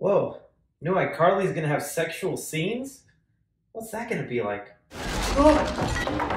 Whoa, new iCarly's gonna have sexual scenes? What's that gonna be like? Oh.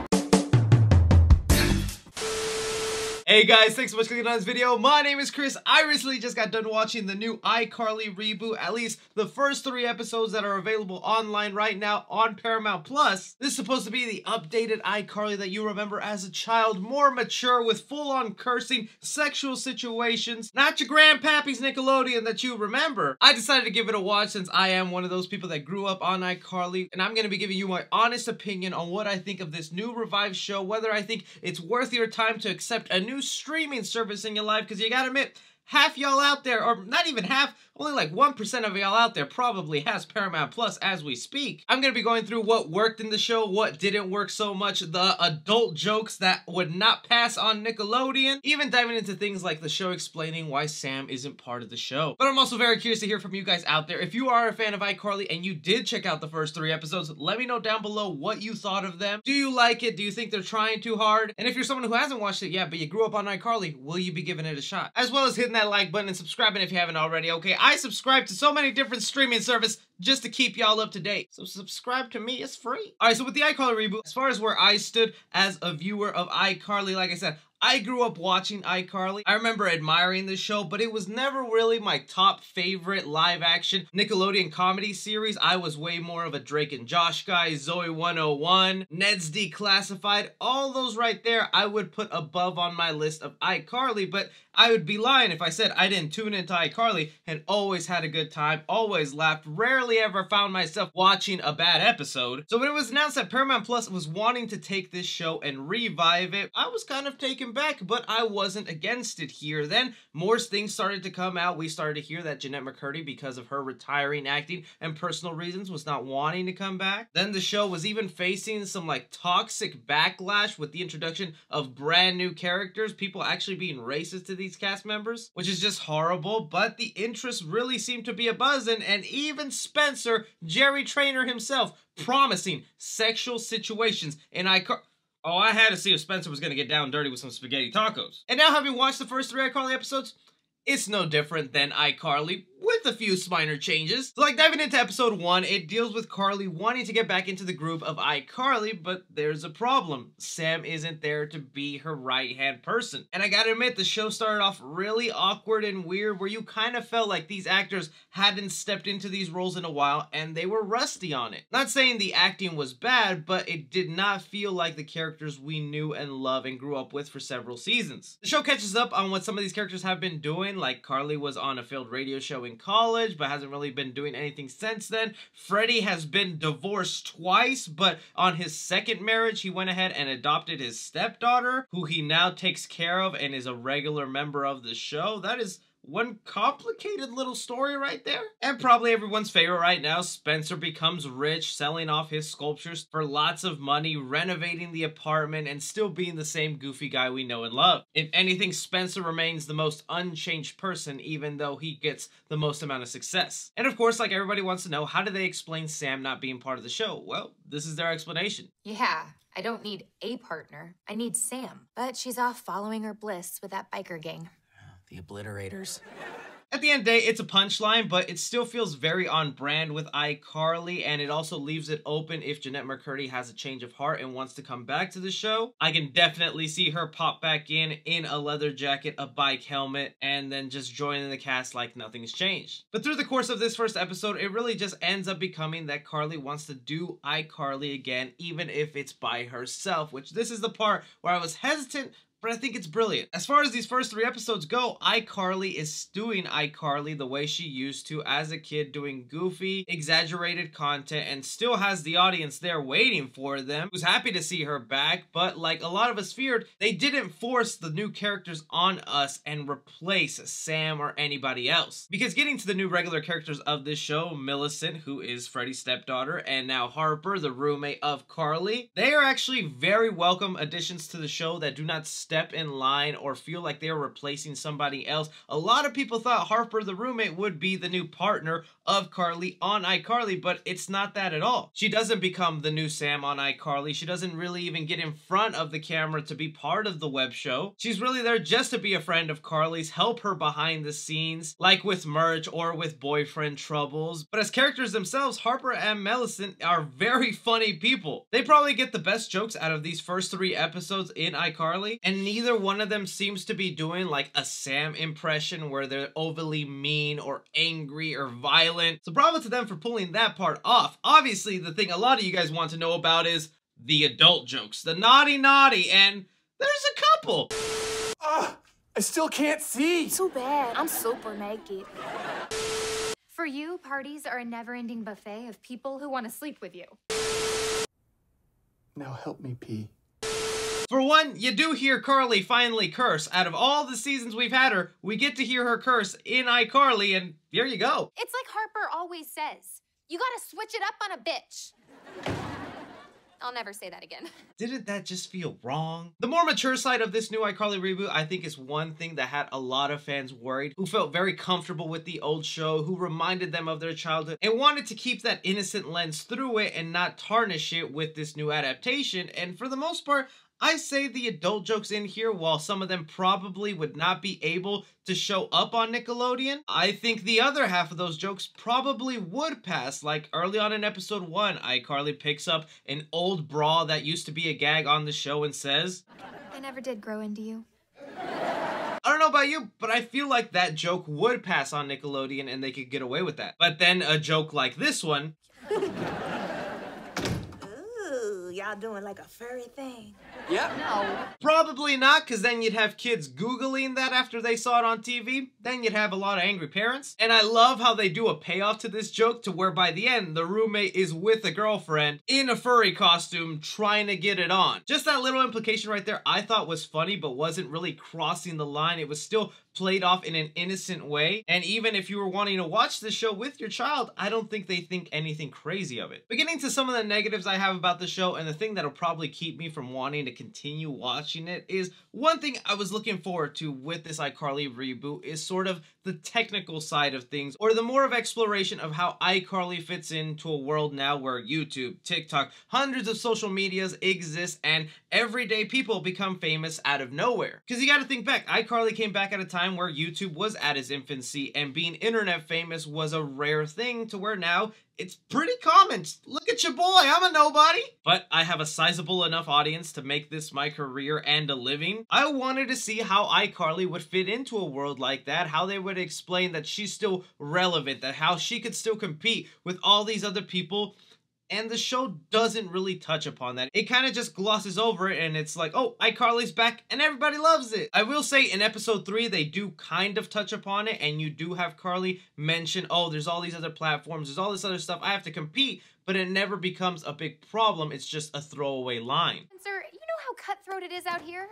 Hey guys, thanks so much for clicking on this video. My name is Chris. I recently just got done watching the new iCarly Reboot, at least the first 3 episodes that are available online right now on Paramount Plus. This is supposed to be the updated iCarly that you remember as a child, more mature with full-on cursing, sexual situations, not your grandpappy's Nickelodeon that you remember. I decided to give it a watch since I am one of those people that grew up on iCarly, and I'm going to be giving you my honest opinion on what I think of this new revived show, whether I think it's worth your time to accept a new streaming service in your life, because you gotta admit, half y'all out there, or not even half, only like 1% of y'all out there probably has Paramount Plus as we speak. I'm gonna be going through what worked in the show, what didn't work so much, the adult jokes that would not pass on Nickelodeon, even diving into things like the show explaining why Sam isn't part of the show. But I'm also very curious to hear from you guys out there. If you are a fan of iCarly and you did check out the first 3 episodes, let me know down below what you thought of them. Do you like it? Do you think they're trying too hard? And if you're someone who hasn't watched it yet, but you grew up on iCarly, will you be giving it a shot? As well as hitting that like button and subscribing if you haven't already, okay? I subscribe to so many different streaming services just to keep y'all up to date. So subscribe to me, it's free. Alright, so with the iCarly Reboot, as far as where I stood as a viewer of iCarly, like I said, I grew up watching iCarly. I remember admiring this show, but it was never really my top favorite live-action Nickelodeon comedy series. I was way more of a Drake and Josh guy, Zoe 101, Ned's Declassified. All those right there I would put above on my list of iCarly, but I would be lying if I said I didn't tune into iCarly and always had a good time, always laughed, rarely ever found myself watching a bad episode. So when it was announced that Paramount Plus was wanting to take this show and revive it, I was kind of taken back, but I wasn't against it here. Then more things started to come out. We started to hear that Jenette Mcurdy, because of her retiring acting and personal reasons, was not wanting to come back. Then the show was even facing some like toxic backlash with the introduction of brand new characters, people actually being racist to these cast members, which is just horrible. But the interest really seemed to be a-buzzing, and even Spencer, Jerry Trainer himself, promising sexual situations in iCarly. Oh, I had to see if Spencer was going to get down dirty with some spaghetti tacos. And now, having watched the first 3 iCarly episodes, it's no different than iCarly, with a few minor changes. So like diving into episode 1, it deals with Carly wanting to get back into the groove of iCarly, but there's a problem. Sam isn't there to be her right-hand person. And I gotta admit, the show started off really awkward and weird, where you kind of felt like these actors hadn't stepped into these roles in a while, and they were rusty on it. Not saying the acting was bad, but it did not feel like the characters we knew and loved and grew up with for several seasons. The show catches up on what some of these characters have been doing, like Carly was on a failed radio show in college, but hasn't really been doing anything since then. Freddie has been divorced twice, but on his second marriage, he went ahead and adopted his stepdaughter, who he now takes care of and is a regular member of the show. That is one complicated little story right there. And probably everyone's favorite right now, Spencer becomes rich, selling off his sculptures for lots of money, renovating the apartment, and still being the same goofy guy we know and love. If anything, Spencer remains the most unchanged person, even though he gets the most amount of success. And of course, like everybody wants to know, how do they explain Sam not being part of the show? Well, this is their explanation. Yeah, I don't need a partner. I need Sam. But she's off following her bliss with that biker gang. The obliterators. At the end of the day, it's a punchline, but it still feels very on brand with iCarly, and it also leaves it open if Jenette Mcurdy has a change of heart and wants to come back to the show. I can definitely see her pop back in a leather jacket, a bike helmet, and then just joining the cast like nothing's changed. But through the course of this first episode, it really just ends up becoming that Carly wants to do iCarly again, even if it's by herself, which this is the part where I was hesitant, but I think it's brilliant. As far as these first 3 episodes go, iCarly is doing iCarly the way she used to as a kid, doing goofy, exaggerated content, and still has the audience there waiting for them, who's happy to see her back. But like a lot of us feared, they didn't force the new characters on us and replace Sam or anybody else. Because getting to the new regular characters of this show, Millicent, who is Freddie's stepdaughter, and now Harper, the roommate of Carly, they are actually very welcome additions to the show that do not step step in line or feel like they were replacing somebody else. A lot of people thought Harper, the roommate, would be the new partner of Carly on iCarly, but it's not that at all. She doesn't become the new Sam on iCarly. She doesn't really even get in front of the camera to be part of the web show. She's really there just to be a friend of Carly's, help her behind the scenes, like with merch or with boyfriend troubles. But as characters themselves, Harper and Millicent are very funny people. They probably get the best jokes out of these first 3 episodes in iCarly, and neither one of them seems to be doing like a Sam impression where they're overly mean or angry or violent. So bravo to them for pulling that part off. Obviously, the thing a lot of you guys want to know about is the adult jokes, the naughty, and there's a couple. I still can't see. Too bad. I'm super naked. For you, parties are a never-ending buffet of people who want to sleep with you. Now help me pee. For one, you do hear Carly finally curse. Out of all the seasons we've had her, we get to hear her curse in iCarly, and here you go. It's like Harper always says, you gotta switch it up on a bitch. I'll never say that again. Didn't that just feel wrong? The more mature side of this new iCarly reboot, I think, is one thing that had a lot of fans worried, who felt very comfortable with the old show, who reminded them of their childhood, and wanted to keep that innocent lens through it and not tarnish it with this new adaptation. And for the most part, I say the adult jokes in here, while some of them probably would not be able to show up on Nickelodeon, I think the other half of those jokes probably would pass. Like early on in episode 1, iCarly picks up an old bra that used to be a gag on the show and says, I never did grow into you. I don't know about you, but I feel like that joke would pass on Nickelodeon and they could get away with that. But then a joke like this one, y'all doing like a furry thing? Yeah. No. probably not, because then you'd have kids Googling that after they saw it on TV. Then you'd have a lot of angry parents. And I love how they do a payoff to this joke to where by the end, the roommate is with a girlfriend in a furry costume trying to get it on. Just that little implication right there I thought was funny, but wasn't really crossing the line. It was still played off in an innocent way. And even if you were wanting to watch this show with your child, I don't think they think anything crazy of it. But getting to some of the negatives I have about the show, and the thing that'll probably keep me from wanting to continue watching it, is one thing I was looking forward to with this iCarly reboot is sort of the technical side of things, or the more of exploration of how iCarly fits into a world now where YouTube, TikTok, hundreds of social medias exist and everyday people become famous out of nowhere. Because you gotta think back, iCarly came back at a time where YouTube was at its infancy and being internet famous was a rare thing, to where now it's pretty common. Look at your boy, I'm a nobody. But I have a sizable enough audience to make this my career and a living. I wanted to see how iCarly would fit into a world like that, how they would explain that she's still relevant, that how she could still compete with all these other people. And the show doesn't really touch upon that. It kind of just glosses over it and it's like, oh, iCarly's back and everybody loves it. I will say in episode 3, they do kind of touch upon it, and you do have Carly mention, oh, there's all these other platforms, there's all this other stuff, I have to compete, but it never becomes a big problem. It's just a throwaway line. Sir, you know how cutthroat it is out here?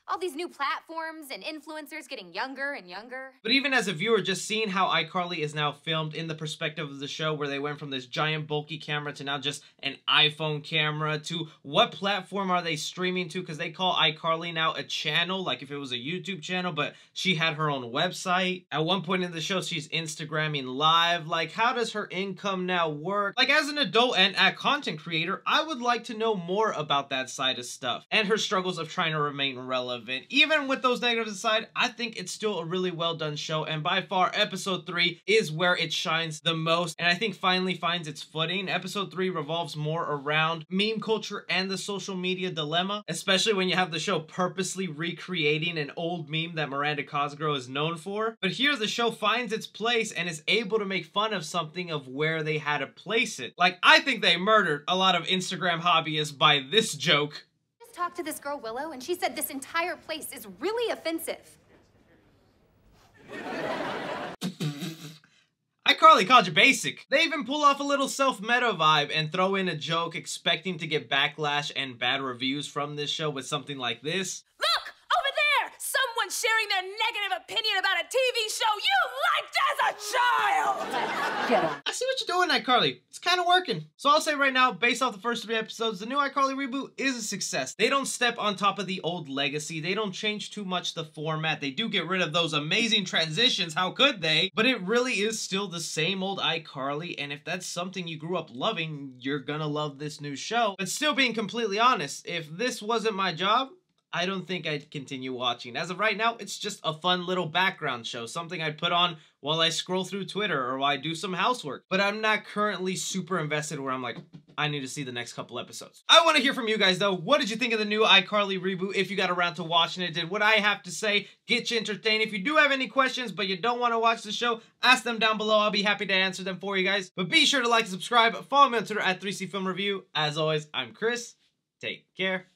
All these new platforms and influencers getting younger and younger. But even as a viewer, just seeing how iCarly is now filmed in the perspective of the show, where they went from this giant bulky camera to now just an iPhone camera, to what platform are they streaming to, because they call iCarly now a channel, like if it was a YouTube channel, but she had her own website. At one point in the show, she's Instagramming live. Like, how does her income now work? Like, as an adult and a content creator, I would like to know more about that side of stuff, and her struggles of trying to remain relevant. Even with those negatives aside, I think it's still a really well done show, and by far episode 3 is where it shines the most, and I think finally finds its footing. Episode 3 revolves more around meme culture and the social media dilemma, especially when you have the show purposely recreating an old meme that Miranda Cosgrove is known for. But here the show finds its place and is able to make fun of something of where they had to place it. Like, I think they murdered a lot of Instagram hobbyists by this joke. Talked to this girl Willow and she said this entire place is really offensive. iCarly called you basic. They even pull off a little self-meta vibe and throw in a joke expecting to get backlash and bad reviews from this show with something like this. Look! Over there! Someone's sharing their negative opinion about a TV show you liked as a child! I see what you're doing, iCarly. It's kind of working. So I'll say right now, based off the first 3 episodes, the new iCarly reboot is a success. They don't step on top of the old legacy. They don't change too much the format. They do get rid of those amazing transitions. How could they? But it really is still the same old iCarly, and if that's something you grew up loving, you're gonna love this new show. But still being completely honest, if this wasn't my job, I don't think I'd continue watching. As of right now, it's just a fun little background show, something I'd put on while I scroll through Twitter or while I do some housework. But I'm not currently super invested where I'm like, I need to see the next couple episodes. I want to hear from you guys though. What did you think of the new iCarly reboot? If you got around to watching it, did what I have to say get you entertained? If you do have any questions but you don't want to watch the show, ask them down below. I'll be happy to answer them for you guys. But be sure to like and subscribe. Follow me on Twitter at 3C Film Review. As always, I'm Chris. Take care.